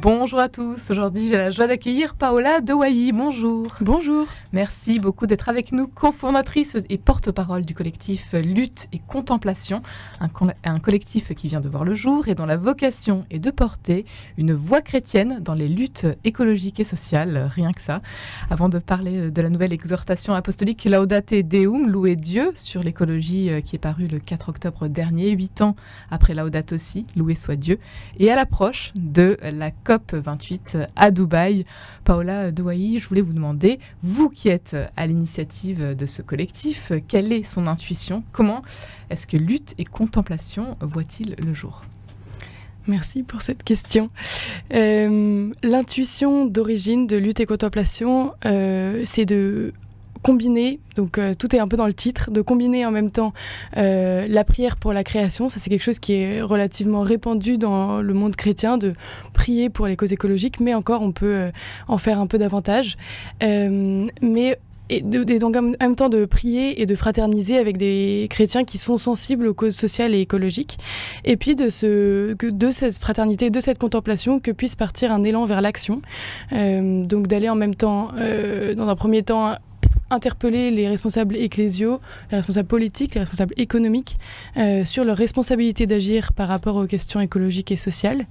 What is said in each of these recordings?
Bonjour à tous, aujourd'hui j'ai la joie d'accueillir Paola Dewailly. Bonjour. Bonjour. Merci beaucoup d'être avec nous, cofondatrice et porte-parole du collectif Lutte et Contemplation, un collectif qui vient de voir le jour et dont la vocation est de porter une voix chrétienne dans les luttes écologiques et sociales, rien que ça. Avant de parler de la nouvelle exhortation apostolique Laudate Deum, louer Dieu, sur l'écologie qui est parue le 4 octobre dernier, 8 ans après Laudato Si, loué soit Dieu, et à l'approche de la COP28 à Dubaï. Paola Dewailly, je voulais vous demander, vous qui êtes à l'initiative de ce collectif, quelle est son intuition? Comment est-ce que lutte et contemplation voient-ils le jour? Merci pour cette question. L'intuition d'origine de lutte et contemplation, c'est de combiner, donc tout est un peu dans le titre, de combiner en même temps la prière pour la création. Ça, c'est quelque chose qui est relativement répandu dans le monde chrétien, de prier pour les causes écologiques, mais encore on peut en faire un peu davantage. Et donc en même temps de prier et de fraterniser avec des chrétiens qui sont sensibles aux causes sociales et écologiques. Et puis de cette fraternité, de cette contemplation, que puisse partir un élan vers l'action. Donc d'aller en même temps, dans un premier temps, interpeller les responsables ecclésiaux, les responsables politiques, les responsables économiques sur leur responsabilité d'agir par rapport aux questions écologiques et sociales,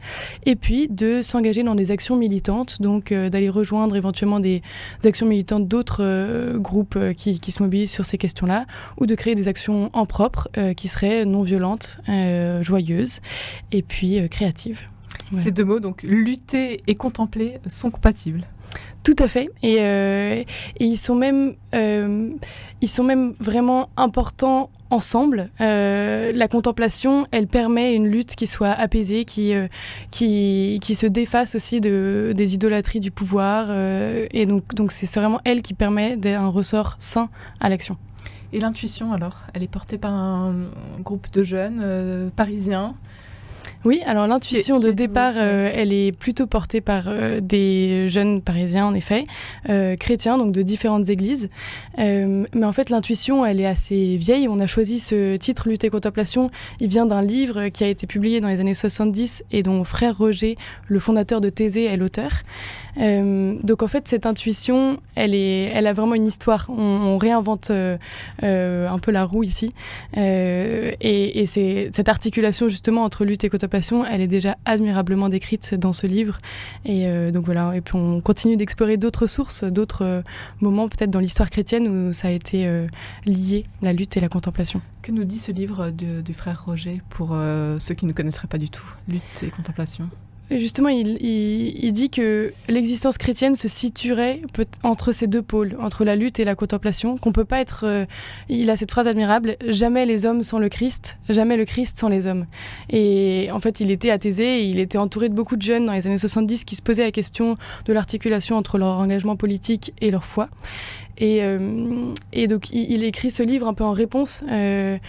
et puis de s'engager dans des actions militantes, donc d'aller rejoindre éventuellement des actions militantes d'autres groupes qui se mobilisent sur ces questions-là, ou de créer des actions en propre qui seraient non violentes, joyeuses, et puis créatives. Voilà. Ces deux mots, donc lutter et contempler, sont compatibles. Tout à fait, et ils sont même vraiment importants ensemble. La contemplation, elle permet une lutte qui soit apaisée, qui se défasse aussi des idolâtries du pouvoir, et donc c'est vraiment elle qui permet un ressort sain à l'action. Et l'intuition alors, elle est portée par un groupe de jeunes parisiens? Oui, alors l'intuition de départ, elle est plutôt portée par des jeunes parisiens, en effet, chrétiens, donc de différentes églises. Mais en fait, l'intuition, elle est assez vieille. On a choisi ce titre, Lutte et Contemplation. Il vient d'un livre qui a été publié dans les années 70 et dont frère Roger, le fondateur de Thésée, est l'auteur. Donc en fait, cette intuition, elle a vraiment une histoire. On réinvente un peu la roue ici. Et c'est cette articulation justement entre lutte et contemplation, elle est déjà admirablement décrite dans ce livre. Et donc voilà, et puis on continue d'explorer d'autres sources, d'autres moments peut-être dans l'histoire chrétienne où ça a été lié, la lutte et la contemplation. Que nous dit ce livre du frère Roger pour ceux qui ne connaisseraient pas du tout Lutte et contemplation? Et justement, il dit que l'existence chrétienne se situerait entre ces deux pôles, entre la lutte et la contemplation, qu'on peut pas être... il a cette phrase admirable, « Jamais les hommes sans le Christ, jamais le Christ sans les hommes ». Et en fait, il était à Thésée, il était entouré de beaucoup de jeunes dans les années 70 qui se posaient la question de l'articulation entre leur engagement politique et leur foi. Et donc il écrit ce livre un peu en réponse et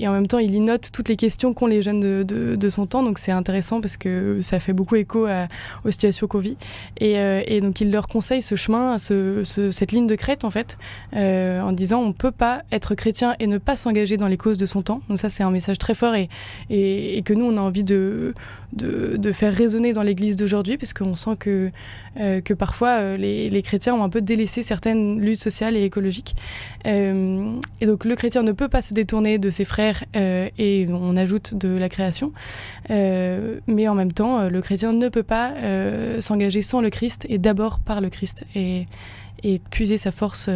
en même temps il y note toutes les questions qu'ont les jeunes de son temps, donc c'est intéressant parce que ça fait beaucoup écho aux situations qu'on vit, et donc il leur conseille ce chemin, cette ligne de crête en fait, en disant on peut pas être chrétien et ne pas s'engager dans les causes de son temps. Donc ça c'est un message très fort et que nous on a envie de faire résonner dans l'église d'aujourd'hui, parce qu'on sent que parfois les chrétiens ont un peu délaissé certaines luttes sociales et écologiques. Et donc le chrétien ne peut pas se détourner de ses frères, et on ajoute de la création. Mais en même temps, le chrétien ne peut pas s'engager sans le Christ et d'abord par le Christ. Et puiser sa force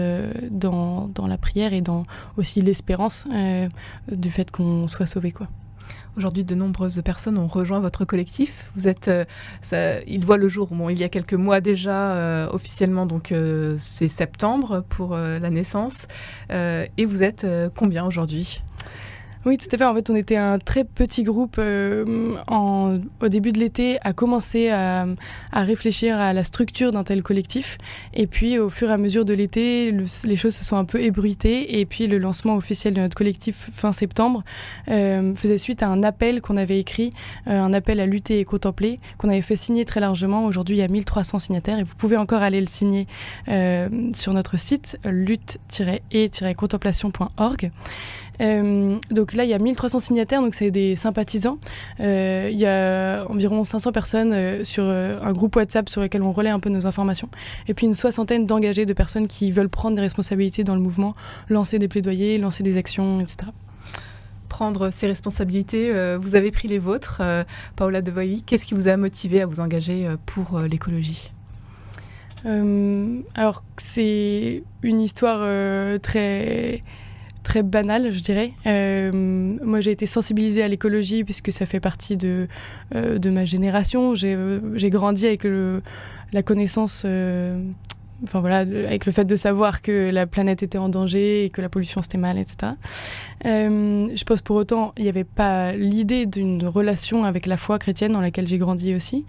dans la prière et dans aussi l'espérance du fait qu'on soit sauvé, quoi. Aujourd'hui, de nombreuses personnes ont rejoint votre collectif. Vous êtes, il voit le jour, il y a quelques mois déjà, officiellement, donc c'est septembre pour la naissance. Et vous êtes combien aujourd'hui ? Oui, tout à fait. En fait, on était un très petit groupe au début de l'été à commencer à réfléchir à la structure d'un tel collectif. Et puis, au fur et à mesure de l'été, les choses se sont un peu ébruitées. Et puis, le lancement officiel de notre collectif fin septembre faisait suite à un appel qu'on avait écrit, un appel à lutter et contempler, qu'on avait fait signer très largement. Aujourd'hui, il y a 1300 signataires et vous pouvez encore aller le signer sur notre site lutte-et-contemplation.org. Donc là, il y a 1300 signataires, donc c'est des sympathisants. Il y a environ 500 personnes sur un groupe WhatsApp sur lequel on relaie un peu nos informations. Et puis une soixantaine d'engagés, de personnes qui veulent prendre des responsabilités dans le mouvement, lancer des plaidoyers, lancer des actions, etc. Prendre ses responsabilités, vous avez pris les vôtres. Paola de Wailly, qu'est-ce qui vous a motivé à vous engager pour l'écologie ? Alors, c'est une histoire très, très banale, je dirais. Moi, j'ai été sensibilisée à l'écologie puisque ça fait partie de ma génération. J'ai grandi avec la connaissance... Enfin voilà, avec le fait de savoir que la planète était en danger et que la pollution c'était mal, etc. Je pense pour autant, il n'y avait pas l'idée d'une relation avec la foi chrétienne dans laquelle j'ai grandi aussi.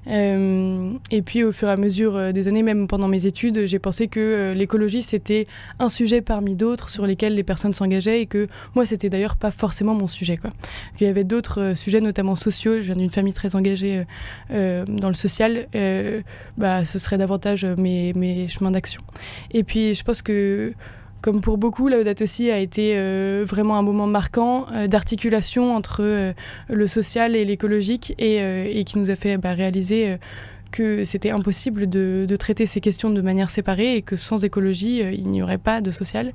Et puis au fur et à mesure des années, même pendant mes études, j'ai pensé que l'écologie c'était un sujet parmi d'autres sur lesquels les personnes s'engageaient et que moi c'était d'ailleurs pas forcément mon sujet, quoi. Qu'il y avait d'autres sujets, notamment sociaux. Je viens d'une famille très engagée dans le social. Ce serait davantage mes chemins d'action. Et puis je pense que comme pour beaucoup, Laudato Si a été vraiment un moment marquant d'articulation entre le social et l'écologique et qui nous a fait réaliser que c'était impossible de traiter ces questions de manière séparée et que sans écologie, il n'y aurait pas de social.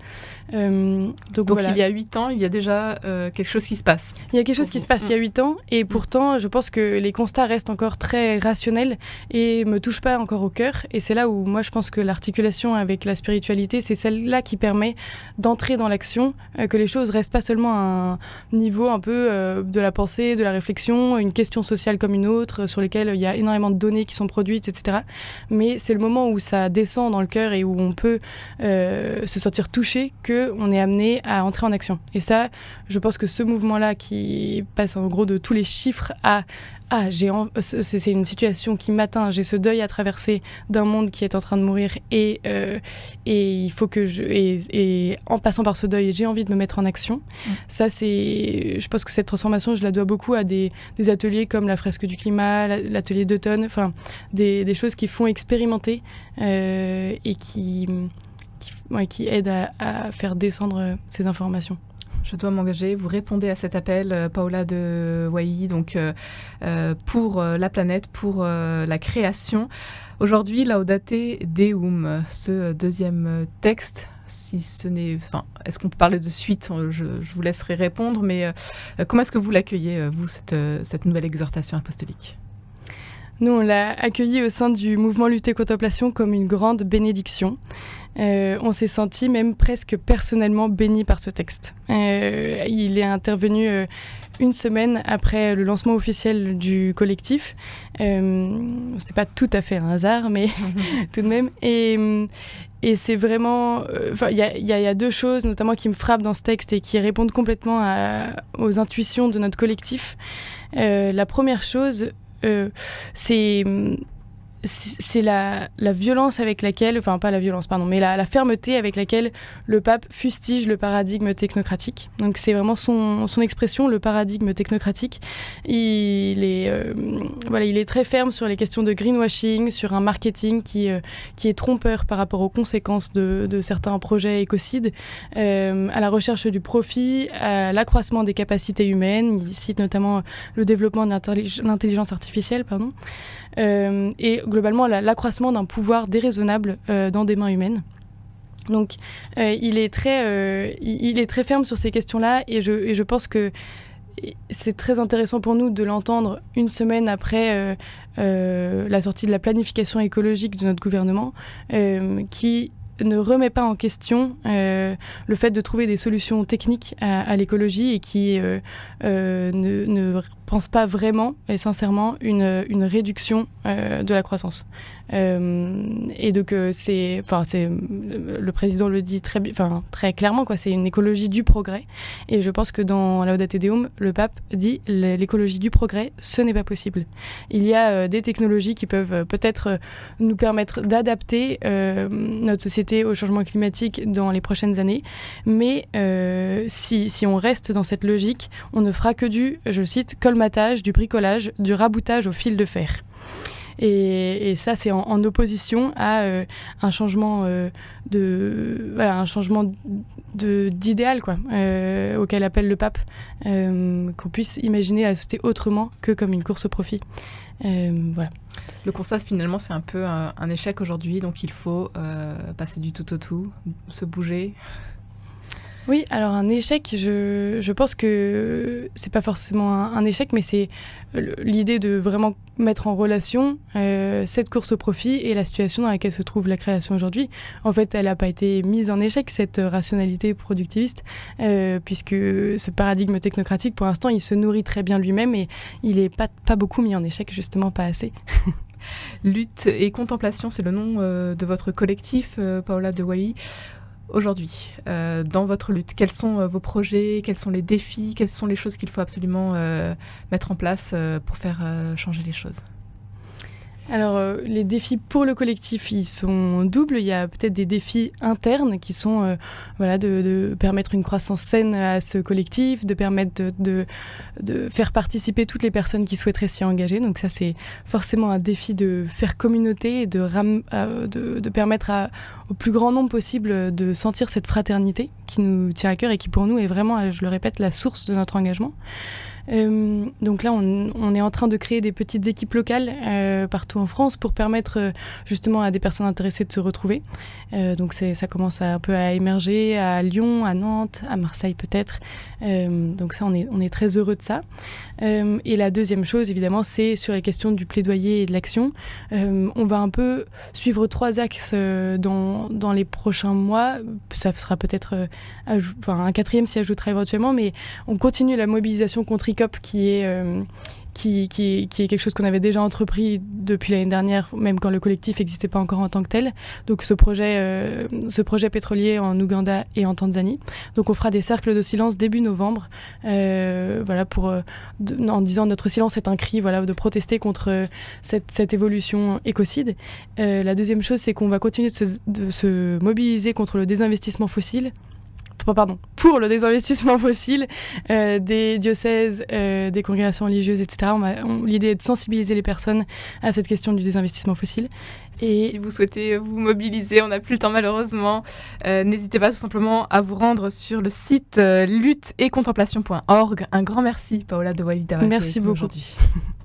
Donc voilà. Il y a 8 ans, il y a déjà quelque chose qui se passe. Il y a quelque chose qui se passe il y a 8 ans et pourtant, je pense que les constats restent encore très rationnels et me touchent pas encore au cœur. Et c'est là où moi, je pense que l'articulation avec la spiritualité, c'est celle-là qui permet d'entrer dans l'action, que les choses restent pas seulement à un niveau un peu de la pensée, de la réflexion, une question sociale comme une autre, sur lesquelles il y a énormément de données qui sont produites, etc. Mais c'est le moment où ça descend dans le cœur et où on peut se sentir touché qu'on est amené à entrer en action. Et ça, je pense que ce mouvement-là qui passe en gros de tous les chiffres à c'est une situation qui m'atteint, j'ai ce deuil à traverser d'un monde qui est en train de mourir et il faut que et en passant par ce deuil, j'ai envie de me mettre en action. Ça, je pense que cette transformation, je la dois beaucoup à des ateliers comme la fresque du climat, l'atelier d'automne, enfin des choses qui font expérimenter et qui aident à faire descendre ces informations. Je dois m'engager. Vous répondez à cet appel, Paola de Wailly, donc pour la planète, pour la création. Aujourd'hui, Laudate Deum, ce deuxième texte. Est-ce qu'on peut parler de suite ? Je vous laisserai répondre, mais comment est-ce que vous l'accueillez, vous, cette nouvelle exhortation apostolique ? Nous, on l'a accueilli au sein du mouvement Lutte et Contemplation comme une grande bénédiction. On s'est senti même presque personnellement béni par ce texte. Il est intervenu une semaine après le lancement officiel du collectif. C'était pas tout à fait un hasard, mais tout de même. Et c'est vraiment... Il y a deux choses, notamment, qui me frappent dans ce texte et qui répondent complètement aux intuitions de notre collectif. La première chose, c'est la violence avec laquelle, enfin pas la violence, pardon, mais la fermeté avec laquelle le pape fustige le paradigme technocratique. Donc c'est vraiment son expression, le paradigme technocratique. Il est très ferme sur les questions de greenwashing, sur un marketing qui est trompeur par rapport aux conséquences de certains projets écocides, à la recherche du profit, à l'accroissement des capacités humaines. Il cite notamment le développement de l'intelligence artificielle, et globalement l'accroissement d'un pouvoir déraisonnable dans des mains humaines. Donc il est très ferme sur ces questions-là et je pense que c'est très intéressant pour nous de l'entendre une semaine après la sortie de la planification écologique de notre gouvernement qui ne remet pas en question le fait de trouver des solutions techniques à l'écologie et qui ne pense pas vraiment et sincèrement une réduction de la croissance. Et donc le président le dit très clairement, quoi, c'est une écologie du progrès. Et je pense que dans Laudate Deum, le pape dit l'écologie du progrès, ce n'est pas possible. Il y a des technologies qui peuvent peut-être nous permettre d'adapter notre société au changement climatique dans les prochaines années, mais si on reste dans cette logique, on ne fera que du, je cite, colmatage, du bricolage, du raboutage au fil de fer. Et ça, c'est en opposition à un changement d'idéal quoi, auquel appelle le pape, qu'on puisse imaginer la société autrement que comme une course au profit. Voilà. Le constat, finalement, c'est un peu un échec aujourd'hui, donc il faut passer du tout au tout, se bouger. Oui, alors un échec, je pense que c'est pas forcément un échec, mais c'est l'idée de vraiment mettre en relation cette course au profit et la situation dans laquelle se trouve la création aujourd'hui. En fait, elle n'a pas été mise en échec, cette rationalité productiviste, puisque ce paradigme technocratique, pour l'instant, il se nourrit très bien lui-même et il n'est pas beaucoup mis en échec, justement pas assez. Lutte et contemplation, c'est le nom de votre collectif, Paola de Wailly. Aujourd'hui, dans votre lutte, quels sont vos projets, quels sont les défis, quelles sont les choses qu'il faut absolument mettre en place pour faire changer les choses ? Alors, les défis pour le collectif, ils sont doubles. Il y a peut-être des défis internes qui sont de permettre une croissance saine à ce collectif, de permettre de faire participer toutes les personnes qui souhaiteraient s'y engager. Donc ça, c'est forcément un défi de faire communauté et de permettre au plus grand nombre possible de sentir cette fraternité qui nous tient à cœur et qui pour nous est vraiment, je le répète, la source de notre engagement. Donc là, on est en train de créer des petites équipes locales partout en France pour permettre justement à des personnes intéressées de se retrouver. Donc ça commence un peu à émerger à Lyon, à Nantes, à Marseille peut-être. Donc ça, on est très heureux de ça. Et la deuxième chose, évidemment, c'est sur les questions du plaidoyer et de l'action. On va un peu suivre 3 axes dans les prochains mois. Ça sera peut-être un 4e s'y ajoutera éventuellement, mais on continue la mobilisation contre ICOP qui est quelque chose qu'on avait déjà entrepris depuis l'année dernière, même quand le collectif n'existait pas encore en tant que tel. Donc ce projet pétrolier en Ouganda et en Tanzanie. Donc on fera des cercles de silence début novembre, en disant notre silence est un cri, de protester contre cette évolution écocide. La deuxième chose, c'est qu'on va continuer de se mobiliser contre le désinvestissement fossile. Pour le désinvestissement fossile des diocèses, des congrégations religieuses, etc. L'idée est de sensibiliser les personnes à cette question du désinvestissement fossile. Et si vous souhaitez vous mobiliser, on n'a plus le temps malheureusement, n'hésitez pas tout simplement à vous rendre sur le site lutteetcontemplation.org. Un grand merci, Paola de Wailly, d'avoir été avec nous aujourd'hui.